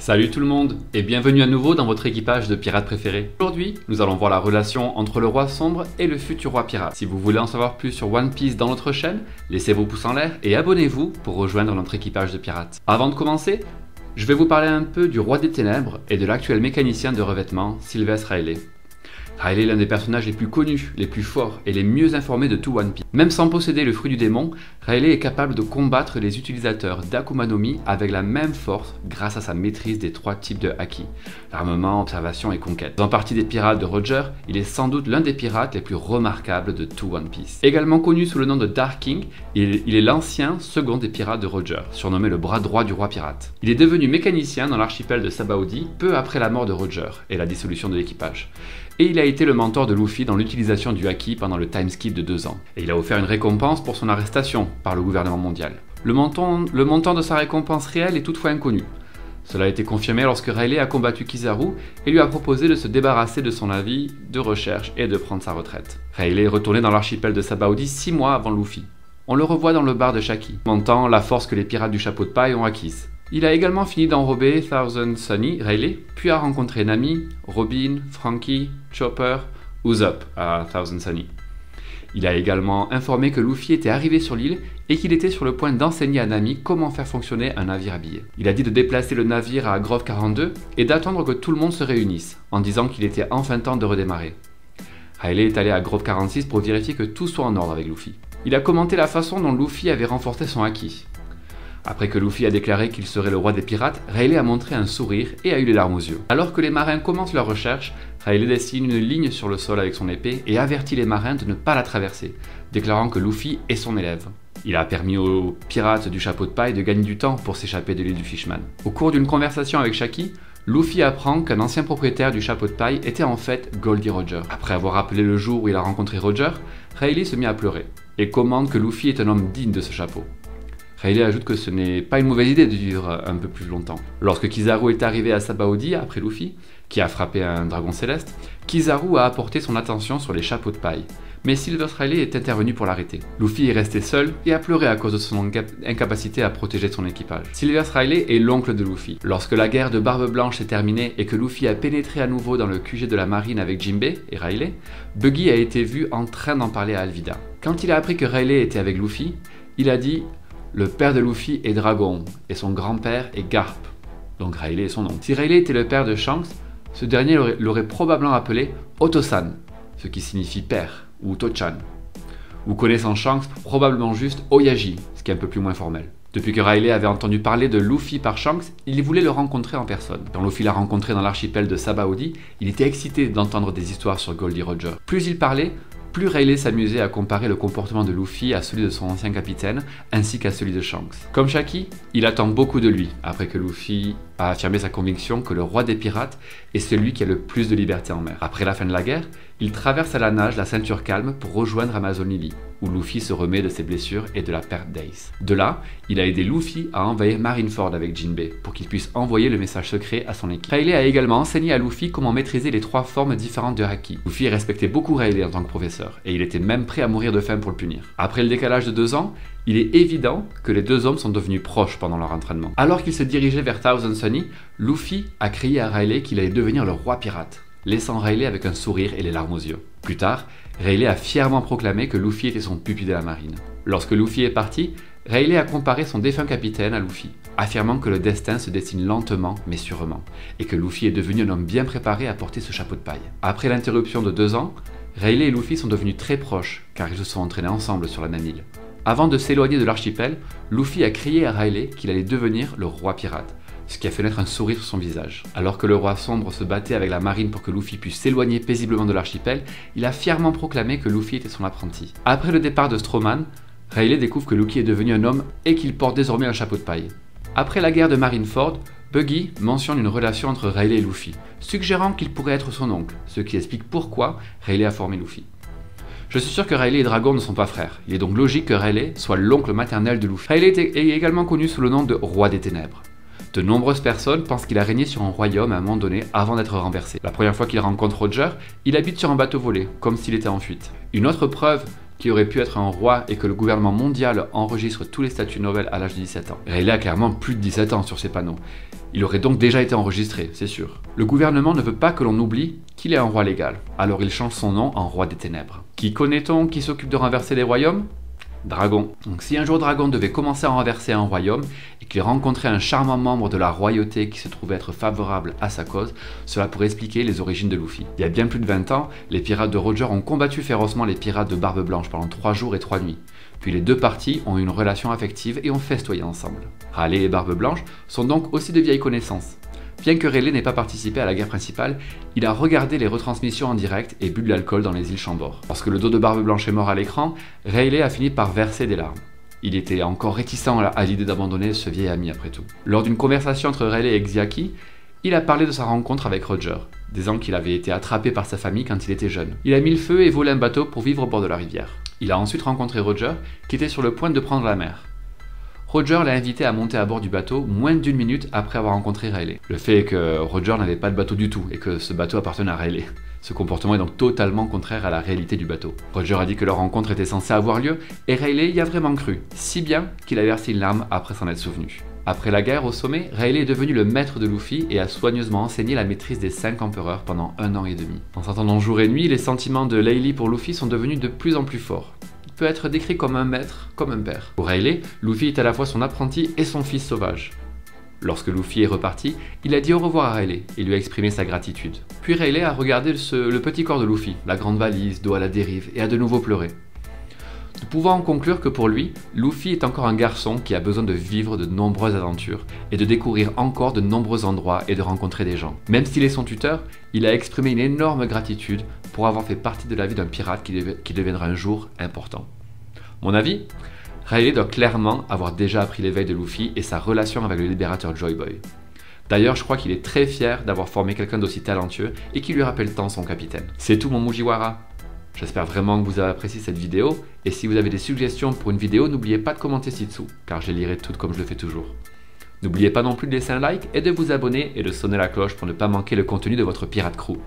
Salut tout le monde et bienvenue à nouveau dans votre équipage de pirates préférés. Aujourd'hui, nous allons voir la relation entre le roi sombre et le futur roi pirate. Si vous voulez en savoir plus sur One Piece dans notre chaîne, laissez vos pouces en l'air et abonnez-vous pour rejoindre notre équipage de pirates. Avant de commencer, je vais vous parler un peu du roi des ténèbres et de l'actuel mécanicien de revêtement, Sylvester Rayleigh. Rayleigh est l'un des personnages les plus connus, les plus forts et les mieux informés de tout One Piece. Même sans posséder le fruit du démon, Rayleigh est capable de combattre les utilisateurs d'Akuma no Mi avec la même force grâce à sa maîtrise des 3 types de haki: l'armement, observation et conquête. Faisant partie des pirates de Roger, il est sans doute l'un des pirates les plus remarquables de tout One Piece. Également connu sous le nom de Dark King, il est l'ancien second des pirates de Roger, surnommé le bras droit du roi pirate. Il est devenu mécanicien dans l'archipel de Sabaody peu après la mort de Roger et la dissolution de l'équipage. Et il a été le mentor de Luffy dans l'utilisation du haki pendant le time skip de 2 ans. Et il a offert une récompense pour son arrestation par le gouvernement mondial. Le montant de sa récompense réelle est toutefois inconnu. Cela a été confirmé lorsque Rayleigh a combattu Kizaru et lui a proposé de se débarrasser de son avis de recherche et de prendre sa retraite. Rayleigh est retourné dans l'archipel de Sabaody 6 mois avant Luffy. On le revoit dans le bar de Shaki, montant la force que les pirates du chapeau de paille ont acquise. Il a également fini d'enrober Thousand Sunny, Rayleigh, puis a rencontré Nami, Robin, Franky, Chopper, Usopp à Thousand Sunny. Il a également informé que Luffy était arrivé sur l'île et qu'il était sur le point d'enseigner à Nami comment faire fonctionner un navire habillé. Il a dit de déplacer le navire à Grove 42 et d'attendre que tout le monde se réunisse, en disant qu'il était enfin temps de redémarrer. Rayleigh est allé à Grove 46 pour vérifier que tout soit en ordre avec Luffy. Il a commenté la façon dont Luffy avait renforcé son haki. Après que Luffy a déclaré qu'il serait le roi des pirates, Rayleigh a montré un sourire et a eu les larmes aux yeux. Alors que les marins commencent leur recherche, Rayleigh dessine une ligne sur le sol avec son épée et avertit les marins de ne pas la traverser, déclarant que Luffy est son élève. Il a permis aux pirates du chapeau de paille de gagner du temps pour s'échapper de l'île du Fishman. Au cours d'une conversation avec Shaki, Luffy apprend qu'un ancien propriétaire du chapeau de paille était en fait Goldie Roger. Après avoir rappelé le jour où il a rencontré Roger, Rayleigh se mit à pleurer et commande que Luffy est un homme digne de ce chapeau. Rayleigh ajoute que ce n'est pas une mauvaise idée de vivre un peu plus longtemps. Lorsque Kizaru est arrivé à Sabaody après Luffy, qui a frappé un dragon céleste, Kizaru a apporté son attention sur les chapeaux de paille, mais Sylvester Rayleigh est intervenu pour l'arrêter. Luffy est resté seul et a pleuré à cause de son incapacité à protéger son équipage. Sylvester Rayleigh est l'oncle de Luffy. Lorsque la guerre de Barbe Blanche s'est terminée et que Luffy a pénétré à nouveau dans le QG de la marine avec Jinbei et Rayleigh, Buggy a été vu en train d'en parler à Alvida. Quand il a appris que Rayleigh était avec Luffy, il a dit: le père de Luffy est Dragon, et son grand-père est Garp. Donc Rayleigh est son nom. Si Rayleigh était le père de Shanks, ce dernier l'aurait probablement appelé Otosan, ce qui signifie père, ou Tochan. Ou connaissant Shanks, probablement juste Oyaji, ce qui est un peu plus moins formel. Depuis que Rayleigh avait entendu parler de Luffy par Shanks, il voulait le rencontrer en personne. Quand Luffy l'a rencontré dans l'archipel de Sabaody, il était excité d'entendre des histoires sur Goldie Roger. Plus il parlait, plus Rayleigh s'amusait à comparer le comportement de Luffy à celui de son ancien capitaine, ainsi qu'à celui de Shanks. Comme Shaki, il attend beaucoup de lui, après que Luffy a affirmé sa conviction que le roi des pirates est celui qui a le plus de liberté en mer. Après la fin de la guerre, il traverse à la nage la ceinture calme pour rejoindre Amazon Lily, où Luffy se remet de ses blessures et de la perte d'Ace. De là, il a aidé Luffy à envahir Marineford avec Jinbei, pour qu'il puisse envoyer le message secret à son équipe. Rayleigh a également enseigné à Luffy comment maîtriser les 3 formes différentes de haki. Luffy respectait beaucoup Rayleigh en tant que professeur, et il était même prêt à mourir de faim pour le punir. Après le décalage de 2 ans, il est évident que les 2 hommes sont devenus proches pendant leur entraînement. Alors qu'il se dirigeait vers Thousand Sunny, Luffy a crié à Rayleigh qu'il allait devenir le roi pirate, laissant Rayleigh avec un sourire et les larmes aux yeux. Plus tard, Rayleigh a fièrement proclamé que Luffy était son pupille de la marine. Lorsque Luffy est parti, Rayleigh a comparé son défunt capitaine à Luffy, affirmant que le destin se dessine lentement mais sûrement, et que Luffy est devenu un homme bien préparé à porter ce chapeau de paille. Après l'interruption de 2 ans, Rayleigh et Luffy sont devenus très proches, car ils se sont entraînés ensemble sur la même île. Avant de s'éloigner de l'archipel, Luffy a crié à Rayleigh qu'il allait devenir le roi pirate, ce qui a fait naître un sourire sur son visage. Alors que le roi sombre se battait avec la marine pour que Luffy puisse s'éloigner paisiblement de l'archipel, il a fièrement proclamé que Luffy était son apprenti. Après le départ de Strowman, Rayleigh découvre que Luffy est devenu un homme et qu'il porte désormais un chapeau de paille. Après la guerre de Marineford, Buggy mentionne une relation entre Rayleigh et Luffy, suggérant qu'il pourrait être son oncle, ce qui explique pourquoi Rayleigh a formé Luffy. Je suis sûr que Rayleigh et Dragon ne sont pas frères, il est donc logique que Rayleigh soit l'oncle maternel de Luffy. Rayleigh est également connu sous le nom de Roi des Ténèbres. De nombreuses personnes pensent qu'il a régné sur un royaume à un moment donné avant d'être renversé. La première fois qu'il rencontre Roger, il habite sur un bateau volé, comme s'il était en fuite. Une autre preuve qu'il aurait pu être un roi et que le gouvernement mondial enregistre tous les statuts Nobel à l'âge de 17 ans. Rayleigh a clairement plus de 17 ans sur ses panneaux. Il aurait donc déjà été enregistré, c'est sûr. Le gouvernement ne veut pas que l'on oublie qu'il est un roi légal, alors il change son nom en roi des ténèbres. Qui connaît-on qui s'occupe de renverser les royaumes ? Dragon. Donc si un jour Dragon devait commencer à renverser un royaume et qu'il rencontrait un charmant membre de la royauté qui se trouvait être favorable à sa cause, cela pourrait expliquer les origines de Luffy. Il y a bien plus de 20 ans, les pirates de Roger ont combattu férocement les pirates de Barbe Blanche pendant 3 jours et 3 nuits. Puis les deux parties ont eu une relation affective et ont festoyé ensemble. Rayleigh et Barbe Blanche sont donc aussi de vieilles connaissances. Bien que Rayleigh n'ait pas participé à la guerre principale, il a regardé les retransmissions en direct et bu de l'alcool dans les îles Chambord. Lorsque le dos de Barbe Blanche est mort à l'écran, Rayleigh a fini par verser des larmes. Il était encore réticent à l'idée d'abandonner ce vieil ami après tout. Lors d'une conversation entre Rayleigh et Xiaki, il a parlé de sa rencontre avec Roger, disant qu'il avait été attrapé par sa famille quand il était jeune. Il a mis le feu et volé un bateau pour vivre au bord de la rivière. Il a ensuite rencontré Roger, qui était sur le point de prendre la mer. Roger l'a invité à monter à bord du bateau moins d'1 minute après avoir rencontré Rayleigh. Le fait est que Roger n'avait pas de bateau du tout et que ce bateau appartenait à Rayleigh. Ce comportement est donc totalement contraire à la réalité du bateau. Roger a dit que leur rencontre était censée avoir lieu et Rayleigh y a vraiment cru, si bien qu'il a versé une larme après s'en être souvenu. Après la guerre au sommet, Rayleigh est devenu le maître de Luffy et a soigneusement enseigné la maîtrise des 5 empereurs pendant 1 an et demi. En s'entendant jour et nuit, les sentiments de Laylee pour Luffy sont devenus de plus en plus forts. Peut être décrit comme un maître, comme un père. Pour Rayleigh, Luffy est à la fois son apprenti et son fils sauvage. Lorsque Luffy est reparti, il a dit au revoir à Rayleigh et lui a exprimé sa gratitude. Puis Rayleigh a regardé le petit corps de Luffy, la grande valise, dos à la dérive, et a de nouveau pleuré. Nous pouvons en conclure que pour lui, Luffy est encore un garçon qui a besoin de vivre de nombreuses aventures et de découvrir encore de nombreux endroits et de rencontrer des gens. Même s'il est son tuteur, il a exprimé une énorme gratitude pour avoir fait partie de la vie d'un pirate qui deviendra un jour important. Mon avis ? Rayleigh doit clairement avoir déjà appris l'éveil de Luffy et sa relation avec le libérateur Joy Boy. D'ailleurs, je crois qu'il est très fier d'avoir formé quelqu'un d'aussi talentueux et qui lui rappelle tant son capitaine. C'est tout mon Mugiwara. J'espère vraiment que vous avez apprécié cette vidéo, et si vous avez des suggestions pour une vidéo, n'oubliez pas de commenter ci-dessous, car je les lirai toutes comme je le fais toujours. N'oubliez pas non plus de laisser un like et de vous abonner et de sonner la cloche pour ne pas manquer le contenu de votre Pirate Crew.